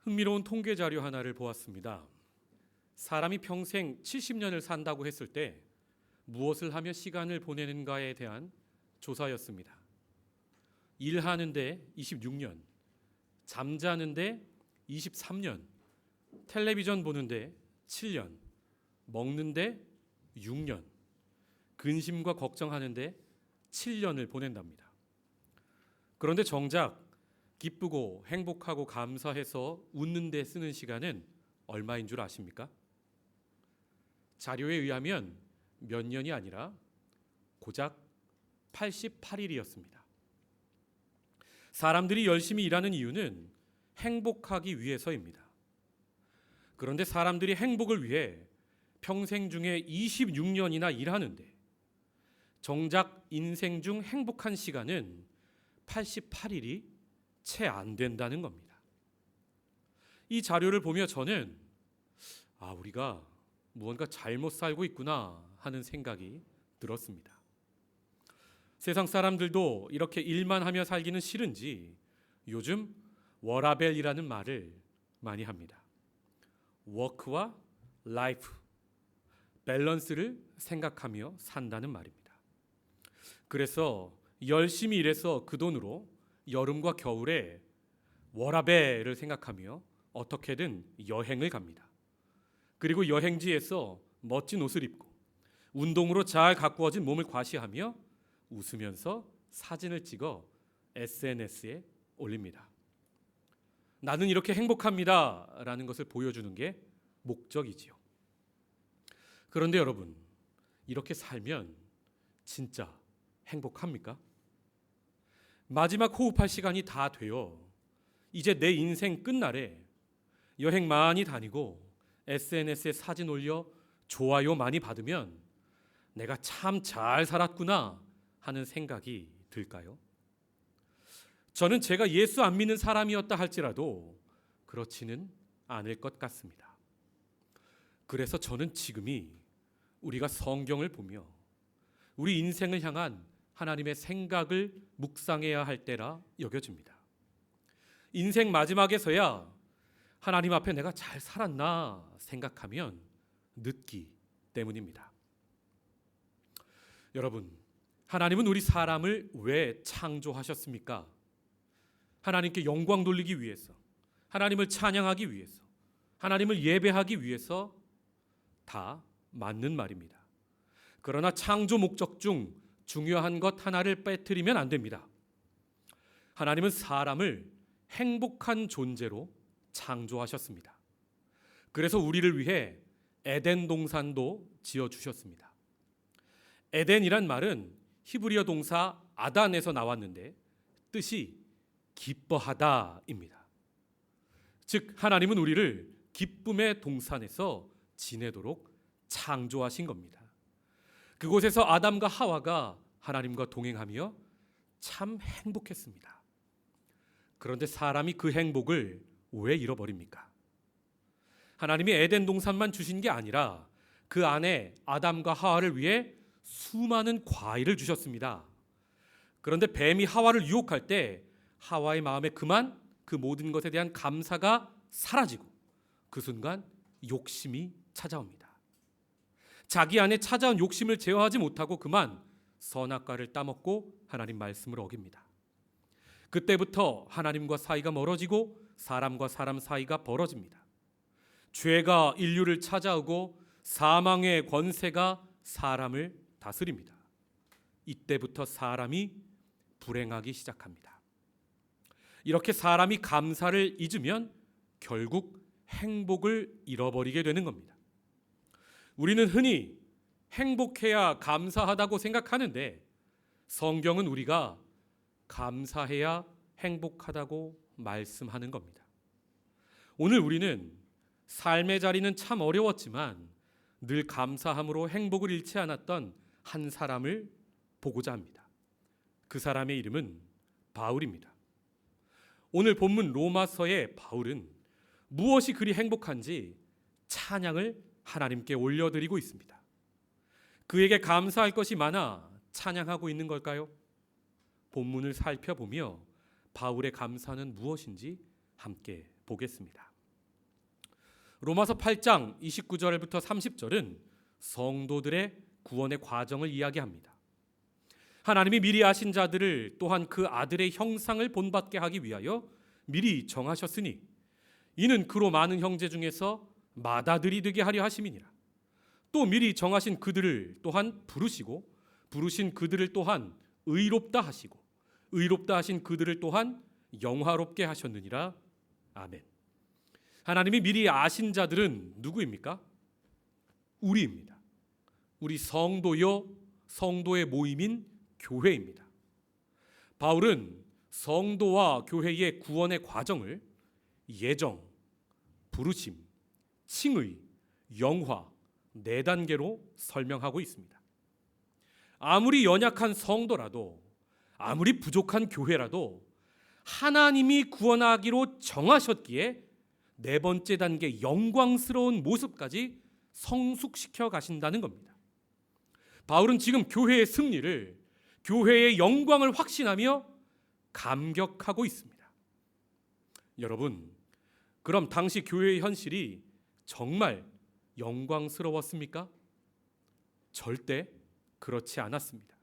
흥미로운 통계 자료 하나를 보았습니다. 사람이 평생 70년을 산다고 했을 때 무엇을 하며 시간을 보내는가에 대한 조사였습니다. 일하는데 26년, 잠자는데 23년, 텔레비전 보는데 7년, 먹는데 6년, 근심과 걱정하는데 7년을 보낸답니다. 그런데 정작 기쁘고 행복하고 감사해서 웃는 데 쓰는 시간은 얼마인 줄 아십니까? 자료에 의하면 몇 년이 아니라 고작 88일이었습니다. 사람들이 열심히 일하는 이유는 행복하기 위해서입니다. 그런데 사람들이 행복을 위해 평생 중에 26년이나 일하는데 정작 인생 중 행복한 시간은 88일이 채 안 된다는 겁니다. 이 자료를 보며 저는 우리가 무언가 잘못 살고 있구나 하는 생각이 들었습니다. 세상 사람들도 이렇게 일만 하며 살기는 싫은지 요즘 워라밸이라는 말을 많이 합니다. 워크와 라이프, 밸런스를 생각하며 산다는 말입니다. 그래서 열심히 일해서 그 돈으로 여름과 겨울에 워라밸을 생각하며 어떻게든 여행을 갑니다. 그리고 여행지에서 멋진 옷을 입고 운동으로 잘 가꾸어진 몸을 과시하며 웃으면서 사진을 찍어 SNS에 올립니다. 나는 이렇게 행복합니다 라는 것을 보여주는 게 목적이지요. 그런데 여러분, 이렇게 살면 진짜 행복합니까? 마지막 호흡할 시간이 다 되어 이제 내 인생 끝날에 여행 많이 다니고 SNS에 사진 올려 좋아요 많이 받으면 내가 참 잘 살았구나 하는 생각이 들까요? 저는 제가 예수 안 믿는 사람이었다 할지라도 그렇지는 않을 것 같습니다. 그래서 저는 지금이 우리가 성경을 보며 우리 인생을 향한 하나님의 생각을 묵상해야 할 때라 여겨집니다. 인생 마지막에서야 하나님 앞에 내가 잘 살았나 생각하면 늦기 때문입니다. 여러분, 하나님은 우리 사람을 왜 창조하셨습니까? 하나님께 영광 돌리기 위해서, 하나님을 찬양하기 위해서, 하나님을 예배하기 위해서 다 맞는 말입니다. 그러나 창조 목적 중 중요한 것 하나를 빼뜨리면 안 됩니다. 하나님은 사람을 행복한 존재로 창조하셨습니다. 그래서 우리를 위해 에덴 동산도 지어주셨습니다. 에덴이란 말은 히브리어 동사 아단에서 나왔는데 뜻이 기뻐하다입니다. 즉 하나님은 우리를 기쁨의 동산에서 지내도록 창조하신 겁니다. 그곳에서 아담과 하와가 하나님과 동행하며 참 행복했습니다. 그런데 사람이 그 행복을 왜 잃어버립니까? 하나님이 에덴 동산만 주신 게 아니라 그 안에 아담과 하와를 위해 수많은 과일을 주셨습니다. 그런데 뱀이 하와를 유혹할 때 하와의 마음에 그만 그 모든 것에 대한 감사가 사라지고 그 순간 욕심이 찾아옵니다. 자기 안에 찾아온 욕심을 제어하지 못하고 그만 선악과를 따먹고 하나님 말씀을 어깁니다. 그때부터 하나님과 사이가 멀어지고 사람과 사람 사이가 벌어집니다. 죄가 인류를 찾아오고 사망의 권세가 사람을 다스립니다. 이때부터 사람이 불행하기 시작합니다. 이렇게 사람이 감사를 잊으면 결국 행복을 잃어버리게 되는 겁니다. 우리는 흔히 행복해야 감사하다고 생각하는데 성경은 우리가 감사해야 행복하다고 말씀하는 겁니다. 오늘 우리는 삶의 자리는 참 어려웠지만 늘 감사함으로 행복을 잃지 않았던 한 사람을 보고자 합니다. 그 사람의 이름은 바울입니다. 오늘 본문 로마서의 바울은 무엇이 그리 행복한지 찬양을 하나님께 올려드리고 있습니다. 그에게 감사할 것이 많아 찬양하고 있는 걸까요? 본문을 살펴보며 바울의 감사는 무엇인지 함께 보겠습니다. 로마서 8장 29절부터 30절은 성도들의 구원의 과정을 이야기합니다. 하나님이 미리 아신 자들을 또한 그 아들의 형상을 본받게 하기 위하여 미리 정하셨으니 이는 그로 많은 형제 중에서 맏아들이 되게 하려 하심이니라. 또 미리 정하신 그들을 또한 부르시고 부르신 그들을 또한 의롭다 하시고 의롭다 하신 그들을 또한 영화롭게 하셨느니라. 아멘. 하나님이 미리 아신 자들은 누구입니까? 우리입니다. 우리 성도요, 성도의 모임인 교회입니다. 바울은 성도와 교회의 구원의 과정을 예정, 부르심, 칭의, 영화 4단계로 설명하고 있습니다. 아무리 연약한 성도라도, 아무리 부족한 교회라도 하나님이 구원하기로 정하셨기에 4번째 단계 영광스러운 모습까지 성숙시켜 가신다는 겁니다. 바울은 지금 교회의 승리를, 교회의 영광을 확신하며 감격하고 있습니다. 여러분, 그럼 당시 교회의 현실이 정말 영광스러웠습니까? 절대 그렇지 않았습니다.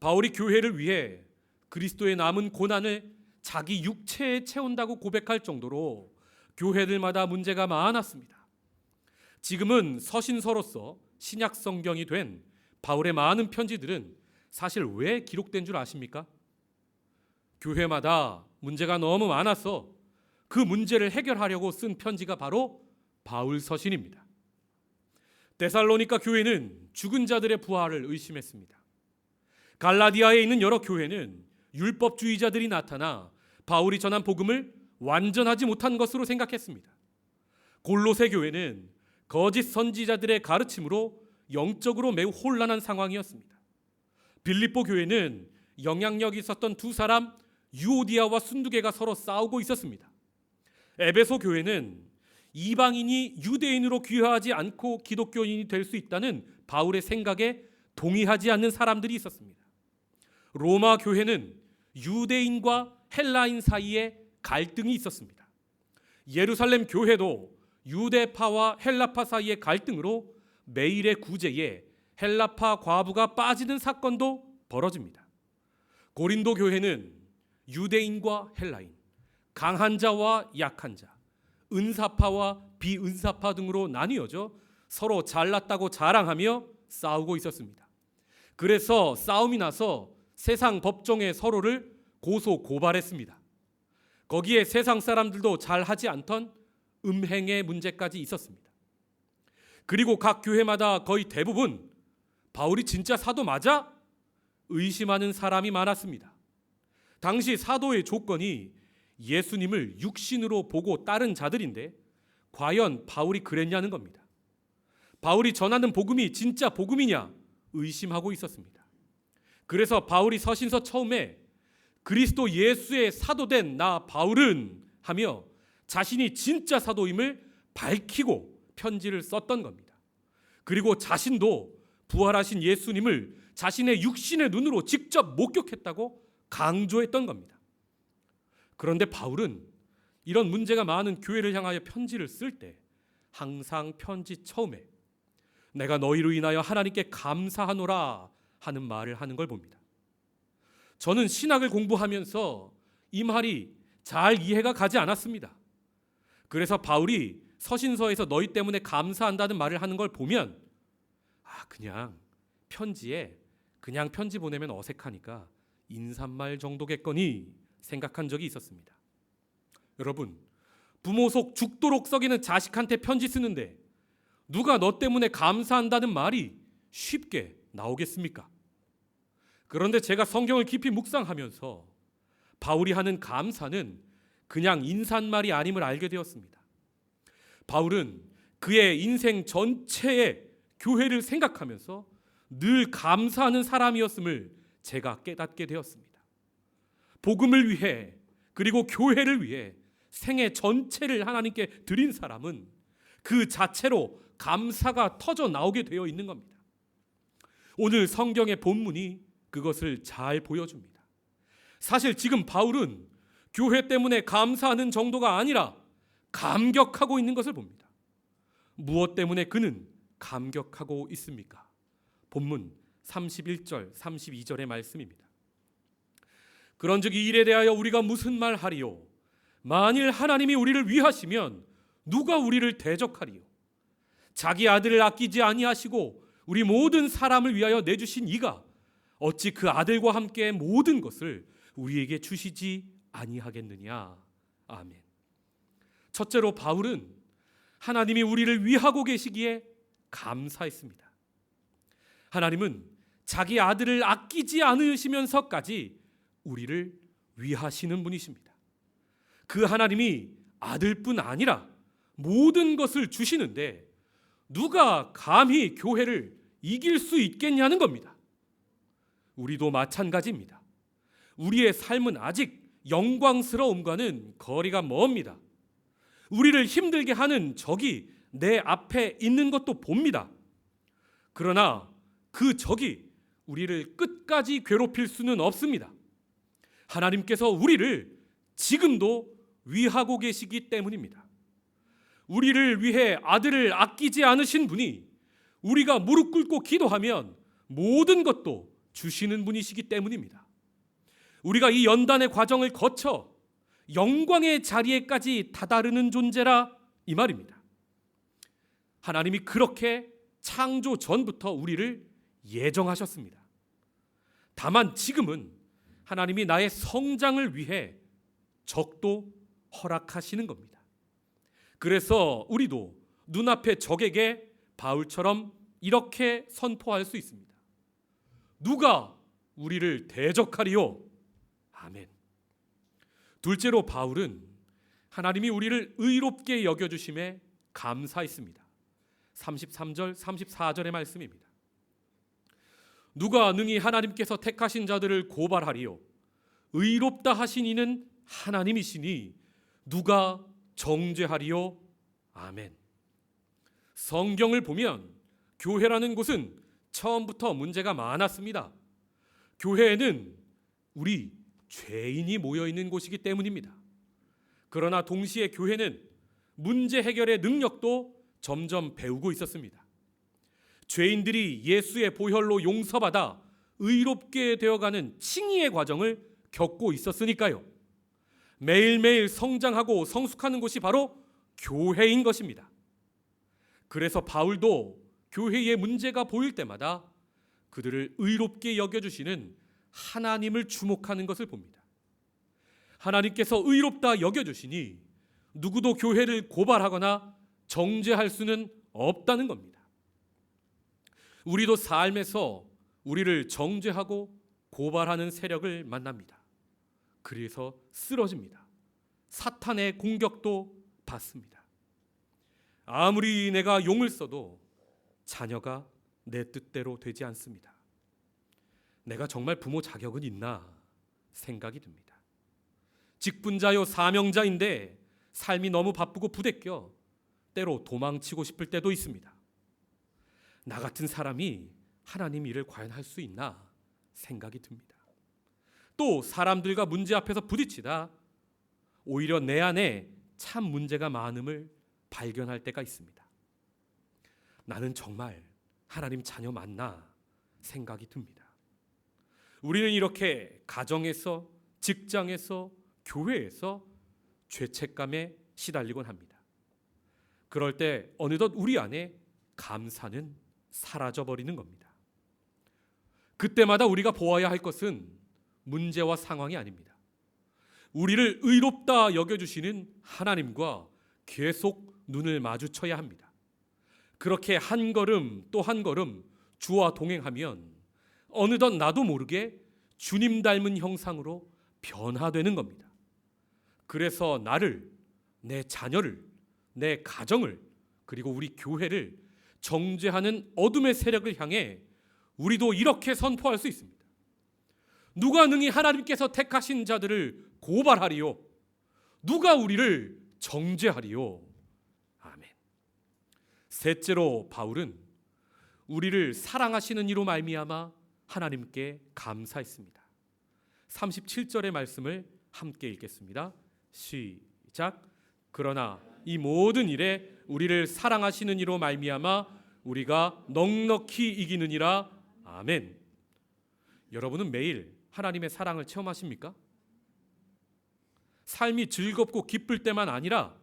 바울이 교회를 위해 그리스도의 남은 고난을 자기 육체에 채운다고 고백할 정도로 교회들마다 문제가 많았습니다. 지금은 서신서로서 신약 성경이 된 바울의 많은 편지들은 사실 왜 기록된 줄 아십니까? 교회마다 문제가 너무 많아서 그 문제를 해결하려고 쓴 편지가 바로 바울 서신입니다. 데살로니가 교회는 죽은 자들의 부활을 의심했습니다. 갈라디아에 있는 여러 교회는 율법주의자들이 나타나 바울이 전한 복음을 완전하지 못한 것으로 생각했습니다. 골로새 교회는 거짓 선지자들의 가르침으로 영적으로 매우 혼란한 상황이었습니다. 빌립보 교회는 영향력이 있었던 두 사람 유오디아와 순두개가 서로 싸우고 있었습니다. 에베소 교회는 이방인이 유대인으로 귀화하지 않고 기독교인이 될 수 있다는 바울의 생각에 동의하지 않는 사람들이 있었습니다. 로마 교회는 유대인과 헬라인 사이에 갈등이 있었습니다. 예루살렘 교회도 유대파와 헬라파 사이의 갈등으로 매일의 구제에 헬라파 과부가 빠지는 사건도 벌어집니다. 고린도 교회는 유대인과 헬라인, 강한 자와 약한 자, 은사파와 비은사파 등으로 나뉘어져 서로 잘났다고 자랑하며 싸우고 있었습니다. 그래서 싸움이 나서 세상 법정에 서로를 고소 고발했습니다. 거기에 세상 사람들도 잘하지 않던 음행의 문제까지 있었습니다. 그리고 각 교회마다 거의 대부분 바울이 진짜 사도 맞아? 의심하는 사람이 많았습니다. 당시 사도의 조건이 예수님을 육신으로 보고 따른 자들인데 과연 바울이 그랬냐는 겁니다. 바울이 전하는 복음이 진짜 복음이냐 의심하고 있었습니다. 그래서 바울이 서신서 처음에 그리스도 예수의 사도된 나 바울은 하며 자신이 진짜 사도임을 밝히고 편지를 썼던 겁니다. 그리고 자신도 부활하신 예수님을 자신의 육신의 눈으로 직접 목격했다고 강조했던 겁니다. 그런데 바울은 이런 문제가 많은 교회를 향하여 편지를 쓸 때 항상 편지 처음에 내가 너희로 인하여 하나님께 감사하노라 하는 말을 하는 걸 봅니다. 저는 신학을 공부하면서 이 말이 잘 이해가 가지 않았습니다. 그래서 바울이 서신서에서 너희 때문에 감사한다는 말을 하는 걸 보면 그냥 편지에 그냥 편지 보내면 어색하니까 인사말 정도겠거니 생각한 적이 있었습니다. 여러분, 부모 속 죽도록 썩이는 자식한테 편지 쓰는데 누가 너 때문에 감사한다는 말이 쉽게 나오겠습니까? 그런데 제가 성경을 깊이 묵상하면서 바울이 하는 감사는 그냥 인사말이 아님을 알게 되었습니다. 바울은 그의 인생 전체의 교회를 생각하면서 늘 감사하는 사람이었음을 제가 깨닫게 되었습니다. 복음을 위해 그리고 교회를 위해 생애 전체를 하나님께 드린 사람은 그 자체로 감사가 터져 나오게 되어 있는 겁니다. 오늘 성경의 본문이 그것을 잘 보여줍니다. 사실 지금 바울은 교회 때문에 감사하는 정도가 아니라 감격하고 있는 것을 봅니다. 무엇 때문에 그는 감격하고 있습니까? 본문 31절, 32절의 말씀입니다. 그런즉 이 일에 대하여 우리가 무슨 말하리요? 만일 하나님이 우리를 위하시면 누가 우리를 대적하리요? 자기 아들을 아끼지 아니하시고 우리 모든 사람을 위하여 내주신 이가 어찌 그 아들과 함께 모든 것을 우리에게 주시지 아니하겠느냐. 아멘. 첫째로 바울은 하나님이 우리를 위하고 계시기에 감사했습니다. 하나님은 자기 아들을 아끼지 않으시면서까지 우리를 위하시는 분이십니다. 그 하나님이 아들뿐 아니라 모든 것을 주시는데 누가 감히 교회를 이길 수 있겠냐는 겁니다. 우리도 마찬가지입니다. 우리의 삶은 아직 영광스러움과는 거리가 멉니다. 우리를 힘들게 하는 적이 내 앞에 있는 것도 봅니다. 그러나 그 적이 우리를 끝까지 괴롭힐 수는 없습니다. 하나님께서 우리를 지금도 위하고 계시기 때문입니다. 우리를 위해 아들을 아끼지 않으신 분이 우리가 무릎 꿇고 기도하면 모든 것도 주시는 분이시기 때문입니다. 우리가 이 연단의 과정을 거쳐 영광의 자리에까지 다다르는 존재라 이 말입니다. 하나님이 그렇게 창조 전부터 우리를 예정하셨습니다. 다만 지금은 하나님이 나의 성장을 위해 적도 허락하시는 겁니다. 그래서 우리도 눈앞의 적에게 바울처럼 이렇게 선포할 수 있습니다. 누가 우리를 대적하리요? 아멘. 둘째로 바울은 하나님이 우리를 의롭게 여겨주심에 감사했습니다. 33절, 34절의 말씀입니다. 누가 능히 하나님께서 택하신 자들을 고발하리요? 의롭다 하신 이는 하나님이시니 누가 정죄하리요? 아멘. 성경을 보면 교회라는 곳은 처음부터 문제가 많았습니다. 교회에는 우리 죄인이 모여 있는 곳이기 때문입니다. 그러나 동시에 교회는 문제 해결의 능력도 점점 배우고 있었습니다. 죄인들이 예수의 보혈로 용서받아 의롭게 되어가는 칭의의 과정을 겪고 있었으니까요. 매일매일 성장하고 성숙하는 곳이 바로 교회인 것입니다. 그래서 바울도 교회에 문제가 보일 때마다 그들을 의롭게 여겨주시는 하나님을 주목하는 것을 봅니다. 하나님께서 의롭다 여겨주시니 누구도 교회를 고발하거나 정죄할 수는 없다는 겁니다. 우리도 삶에서 우리를 정죄하고 고발하는 세력을 만납니다. 그래서 쓰러집니다. 사탄의 공격도 받습니다. 아무리 내가 용을 써도 자녀가 내 뜻대로 되지 않습니다. 내가 정말 부모 자격은 있나 생각이 듭니다. 직분자요 사명자인데 삶이 너무 바쁘고 부대껴 때로 도망치고 싶을 때도 있습니다. 나 같은 사람이 하나님 일을 과연 할 수 있나 생각이 듭니다. 또 사람들과 문제 앞에서 부딪히다 오히려 내 안에 참 문제가 많음을 발견할 때가 있습니다. 나는 정말 하나님 자녀 맞나 생각이 듭니다. 우리는 이렇게 가정에서, 직장에서, 교회에서 죄책감에 시달리곤 합니다. 그럴 때 어느덧 우리 안에 감사는 사라져버리는 겁니다. 그때마다 우리가 보아야 할 것은 문제와 상황이 아닙니다. 우리를 의롭다 여겨주시는 하나님과 계속 눈을 마주쳐야 합니다. 그렇게 한 걸음 또 한 걸음 주와 동행하면 어느덧 나도 모르게 주님 닮은 형상으로 변화되는 겁니다. 그래서 나를, 내 자녀를, 내 가정을, 그리고 우리 교회를 정죄하는 어둠의 세력을 향해 우리도 이렇게 선포할 수 있습니다. 누가 능히 하나님께서 택하신 자들을 고발하리요? 누가 우리를 정죄하리요? 아멘. 셋째로 바울은 우리를 사랑하시는 이로 말미암아 하나님께 감사했습니다. 37절의 말씀을 함께 읽겠습니다. 시작. 그러나 이 모든 일에 우리를 사랑하시는 이로 말미암아 우리가 넉넉히 이기느니라. 아멘. 여러분은 매일 하나님의 사랑을 체험하십니까? 삶이 즐겁고 기쁠 때만 아니라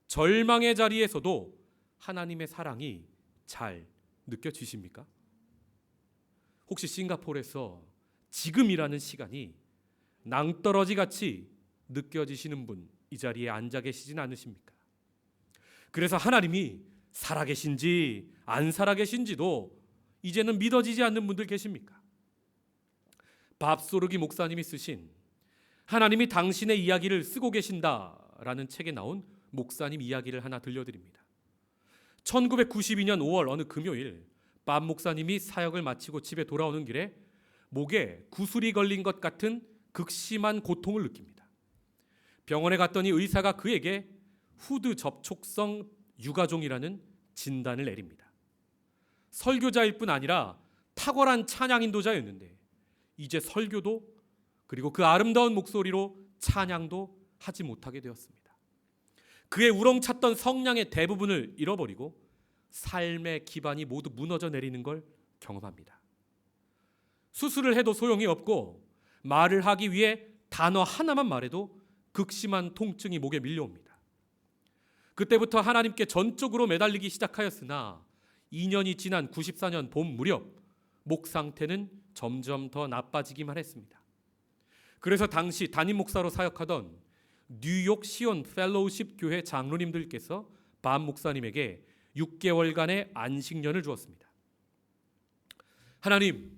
절망의 자리에서도 하나님의 사랑이 잘 느껴지십니까? 혹시 싱가포르에서 지금이라는 시간이 낭떠러지 같이 느껴지시는 분 이 자리에 앉아 계시진 않으십니까? 그래서 하나님이 살아계신지 안 살아계신지도 이제는 믿어지지 않는 분들 계십니까? 밥소르기 목사님이 쓰신 하나님이 당신의 이야기를 쓰고 계신다라는 책에 나온 목사님 이야기를 하나 들려드립니다. 1992년 5월 어느 금요일 밥 목사님이 사역을 마치고 집에 돌아오는 길에 목에 구슬이 걸린 것 같은 극심한 고통을 느낍니다. 병원에 갔더니 의사가 그에게 후드 접촉성 유가종이라는 진단을 내립니다. 설교자일 뿐 아니라 탁월한 찬양 인도자였는데 이제 설교도 그리고 그 아름다운 목소리로 찬양도 하지 못하게 되었습니다. 그의 우렁찼던 성량의 대부분을 잃어버리고 삶의 기반이 모두 무너져 내리는 걸 경험합니다. 수술을 해도 소용이 없고 말을 하기 위해 단어 하나만 말해도 극심한 통증이 목에 밀려옵니다. 그때부터 하나님께 전적으로 매달리기 시작하였으나 2년이 지난 94년 봄 무렵 목 상태는 점점 더 나빠지기만 했습니다. 그래서 당시 담임 목사로 사역하던 뉴욕 시온 펠로우십 교회 장로님들께서 밥 목사님에게 6개월간의 안식년을 주었습니다. 하나님,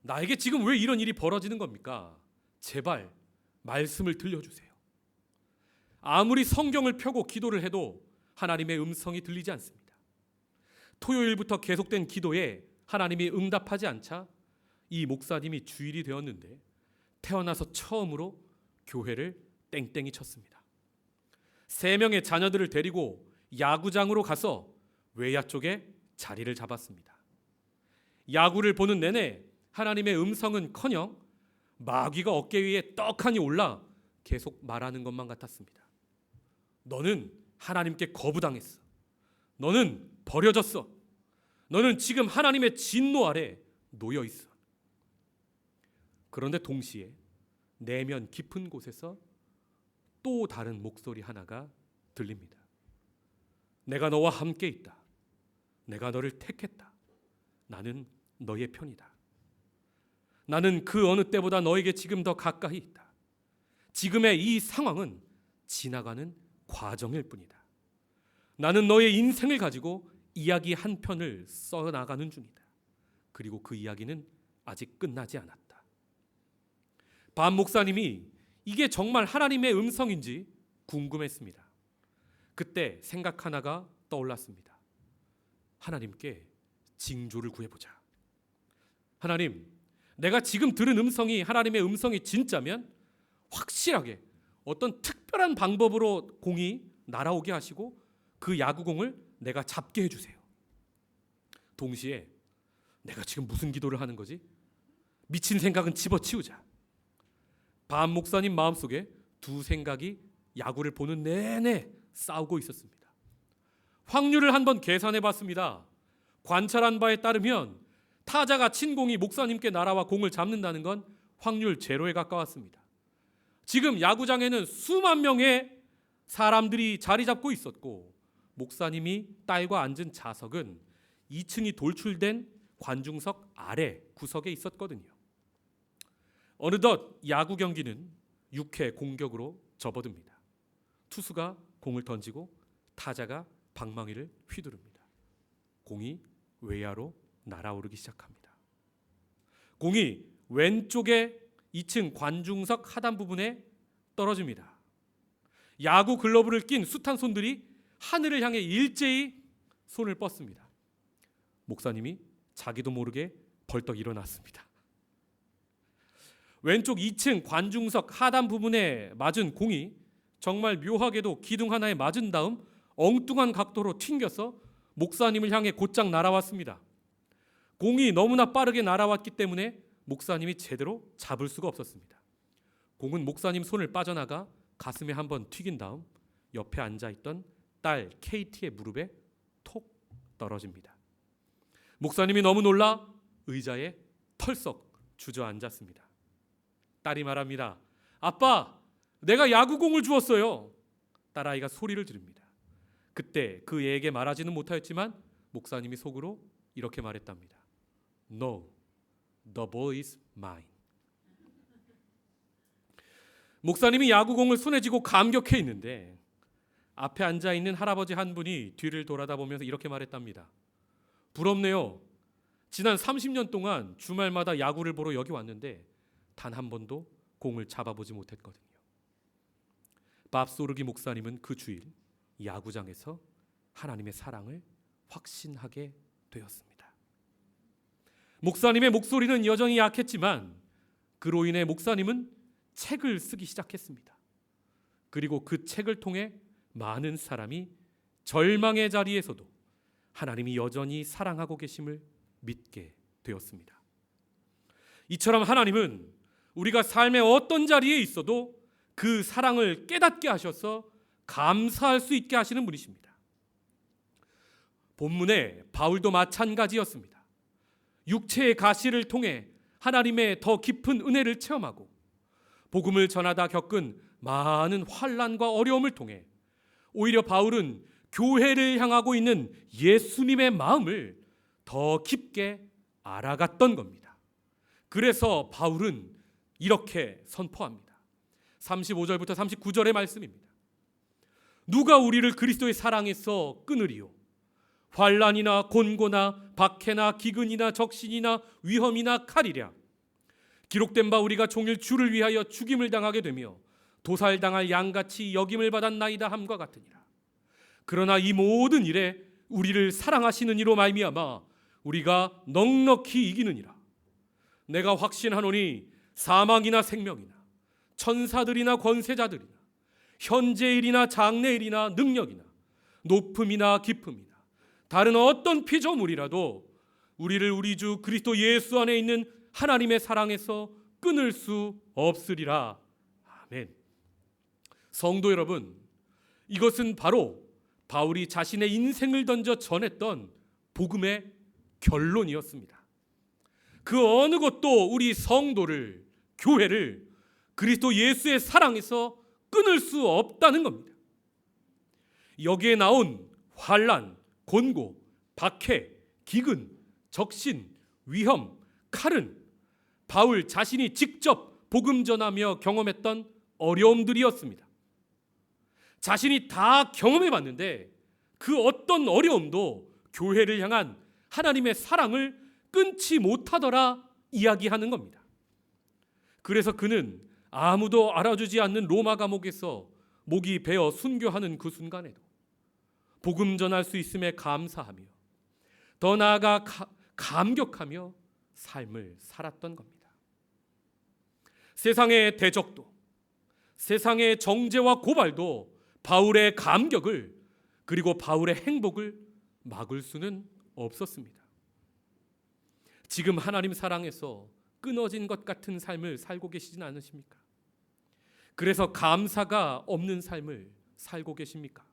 나에게 지금 왜 이런 일이 벌어지는 겁니까? 제발 말씀을 들려주세요. 아무리 성경을 펴고 기도를 해도 하나님의 음성이 들리지 않습니다. 토요일부터 계속된 기도에 하나님이 응답하지 않자 이 목사님이 주일이 되었는데 태어나서 처음으로 교회를 땡땡이 쳤습니다. 3명의 자녀들을 데리고 야구장으로 가서 외야 쪽에 자리를 잡았습니다. 야구를 보는 내내 하나님의 음성은커녕 마귀가 어깨 위에 떡하니 올라 계속 말하는 것만 같았습니다. 너는 하나님께 거부당했어. 너는 버려졌어. 너는 지금 하나님의 진노 아래 놓여 있어. 그런데 동시에 내면 깊은 곳에서 또 다른 목소리 하나가 들립니다. 내가 너와 함께 있다. 내가 너를 택했다. 나는 너의 편이다. 나는 그 어느 때보다 너에게 지금 더 가까이 있다. 지금의 이 상황은 지나가는 과정일 뿐이다. 나는 너의 인생을 가지고 이야기 한 편을 써나가는 중이다. 그리고 그 이야기는 아직 끝나지 않았다. 밥 목사님이 이게 정말 하나님의 음성인지 궁금했습니다. 그때 생각 하나가 떠올랐습니다. 하나님께 징조를 구해보자. 하나님, 내가 지금 들은 음성이 하나님의 음성이 진짜면 확실하게 어떤 특별한 방법으로 공이 날아오게 하시고 그 야구공을 내가 잡게 해주세요. 동시에 내가 지금 무슨 기도를 하는 거지? 미친 생각은 집어치우자. 밥 목사님 마음속에 두 생각이 야구를 보는 내내 싸우고 있었습니다. 확률을 한번 계산해 봤습니다. 관찰한 바에 따르면 타자가 친 공이 목사님께 날아와 공을 잡는다는 건 확률 제로에 가까웠습니다. 지금 야구장에는 수만 명의 사람들이 자리 잡고 있었고 목사님이 딸과 앉은 좌석은 2층이 돌출된 관중석 아래 구석에 있었거든요. 어느덧 야구 경기는 6회 공격으로 접어듭니다. 투수가 공을 던지고 타자가 방망이를 휘두릅니다. 공이 외야로 날아오르기 시작합니다. 공이 왼쪽에 2층 관중석 하단 부분에 떨어집니다. 야구 글러브를 낀 숱한 손들이 하늘을 향해 일제히 손을 뻗습니다. 목사님이 자기도 모르게 벌떡 일어났습니다. 왼쪽 2층 관중석 하단 부분에 맞은 공이 정말 묘하게도 기둥 하나에 맞은 다음 엉뚱한 각도로 튕겨서 목사님을 향해 곧장 날아왔습니다. 공이 너무나 빠르게 날아왔기 때문에 목사님이 제대로 잡을 수가 없었습니다. 공은 목사님 손을 빠져나가 가슴에 한번 튀긴 다음 옆에 앉아있던 딸 케이티의 무릎에 톡 떨어집니다. 목사님이 너무 놀라 의자에 털썩 주저앉았습니다. 딸이 말합니다. 아빠, 내가 야구공을 주었어요. 딸아이가 소리를 지릅니다. 그때 그 애에게 말하지는 못하였지만 목사님이 속으로 이렇게 말했답니다. No, the ball is mine. 목사님이 야구공을 손에 쥐고 감격해 있는데 앞에 앉아있는 할아버지 한 분이 뒤를 돌아다보면서 이렇게 말했답니다. 부럽네요. 지난 30년 동안 주말마다 야구를 보러 여기 왔는데 단 한 번도 공을 잡아보지 못했거든요. 밥 소르기 목사님은 그 주일 야구장에서 하나님의 사랑을 확신하게 되었습니다. 목사님의 목소리는 여전히 약했지만 그로 인해 목사님은 책을 쓰기 시작했습니다. 그리고 그 책을 통해 많은 사람이 절망의 자리에서도 하나님이 여전히 사랑하고 계심을 믿게 되었습니다. 이처럼 하나님은 우리가 삶의 어떤 자리에 있어도 그 사랑을 깨닫게 하셔서 감사할 수 있게 하시는 분이십니다. 본문에 바울도 마찬가지였습니다. 육체의 가시를 통해 하나님의 더 깊은 은혜를 체험하고 복음을 전하다 겪은 많은 환난과 어려움을 통해 오히려 바울은 교회를 향하고 있는 예수님의 마음을 더 깊게 알아갔던 겁니다. 그래서 바울은 이렇게 선포합니다. 35절부터 39절의 말씀입니다. 누가 우리를 그리스도의 사랑에서 끊으리요? 환난이나 곤고나 박해나 기근이나 적신이나 위험이나 칼이랴. 기록된 바 우리가 종일 주를 위하여 죽임을 당하게 되며 도살당할 양같이 여김을 받았나이다 함과 같으니라. 그러나 이 모든 일에 우리를 사랑하시는 이로 말미암아 우리가 넉넉히 이기느니라. 내가 확신하노니 사망이나 생명이나 천사들이나 권세자들이나 현재일이나 장래일이나 능력이나 높음이나 깊음이나 다른 어떤 피조물이라도 우리를 우리 주 그리스도 예수 안에 있는 하나님의 사랑에서 끊을 수 없으리라. 아멘. 성도 여러분, 이것은 바로 바울이 자신의 인생을 던져 전했던 복음의 결론이었습니다. 그 어느 것도 우리 성도를, 교회를 그리스도 예수의 사랑에서 끊을 수 없다는 겁니다. 여기에 나온 환난, 곤고, 박해, 기근, 적신, 위험, 칼은 바울 자신이 직접 복음 전하며 경험했던 어려움들이었습니다. 자신이 다 경험해 봤는데 그 어떤 어려움도 교회를 향한 하나님의 사랑을 끊지 못하더라 이야기하는 겁니다. 그래서 그는 아무도 알아주지 않는 로마 감옥에서 목이 베어 순교하는 그 순간에도 복음 전할 수 있음에 감사하며 더 나아가 감격하며 삶을 살았던 겁니다. 세상의 대적도, 세상의 정죄와 고발도 바울의 감격을 그리고 바울의 행복을 막을 수는 없었습니다. 지금 하나님 사랑에서 끊어진 것 같은 삶을 살고 계시진 않으십니까? 그래서 감사가 없는 삶을 살고 계십니까?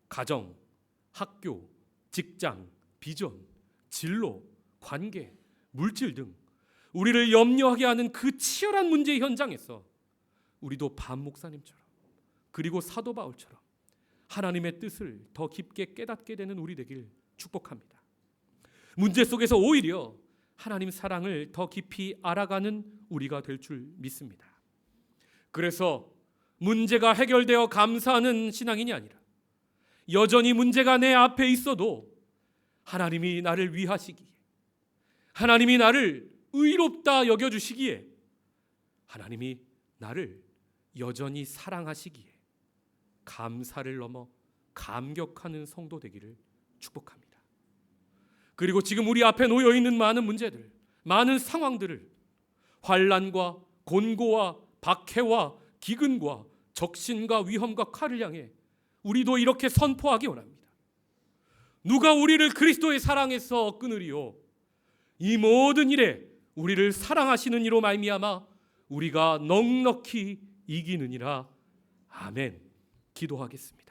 가정, 학교, 직장, 비전, 진로, 관계, 물질 등 우리를 염려하게 하는 그 치열한 문제 현장에서 우리도 반 목사님처럼 그리고 사도 바울처럼 하나님의 뜻을 더 깊게 깨닫게 되는 우리 되길 축복합니다. 문제 속에서 오히려 하나님 사랑을 더 깊이 알아가는 우리가 될 줄 믿습니다. 그래서 문제가 해결되어 감사하는 신앙인이 아니라 여전히 문제가 내 앞에 있어도 하나님이 나를 위하시기에, 하나님이 나를 의롭다 여겨주시기에, 하나님이 나를 여전히 사랑하시기에 감사를 넘어 감격하는 성도 되기를 축복합니다. 그리고 지금 우리 앞에 놓여 있는 많은 문제들, 많은 상황들을 환난과 곤고와 박해와 기근과 적신과 위험과 칼을 향해 우리도 이렇게 선포하기 원합니다. 누가 우리를 그리스도의 사랑에서 끊으리요? 이 모든 일에 우리를 사랑하시는 이로 말미암아 우리가 넉넉히 이기느니라. 아멘. 기도하겠습니다.